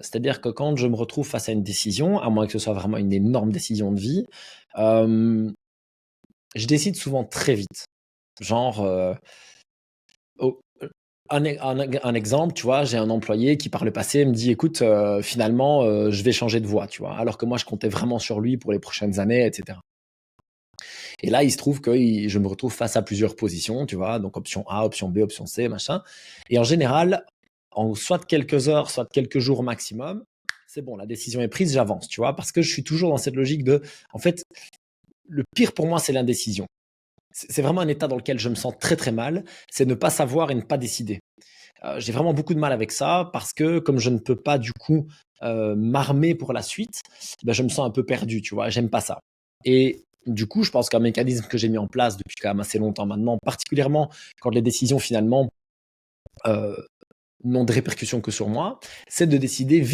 C'est-à-dire que quand je me retrouve face à une décision, à moins que ce soit vraiment une énorme décision de vie, euh, je décide souvent très vite. Genre, oh, un exemple, tu vois, j'ai un employé qui par le passé me dit, écoute, finalement, je vais changer de voie, tu vois, alors que moi, je comptais vraiment sur lui pour les prochaines années, etc. Et là, il se trouve que je me retrouve face à plusieurs positions, tu vois, donc option A, option B, option C, machin. Et en général, en soit quelques heures, soit quelques jours maximum, c'est bon, la décision est prise, j'avance, tu vois, parce que je suis toujours dans cette logique de, en fait, le pire pour moi, c'est l'indécision. C'est vraiment un état dans lequel je me sens très très mal, c'est ne pas savoir et ne pas décider. J'ai vraiment beaucoup de mal avec ça parce que comme je ne peux pas du coup m'armer pour la suite, ben, je me sens un peu perdu, tu vois, j'aime pas ça. Et du coup, je pense qu'un mécanisme que j'ai mis en place depuis quand même assez longtemps maintenant, particulièrement quand les décisions finalement euh, n'ont de répercussions que sur moi, c'est de décider vite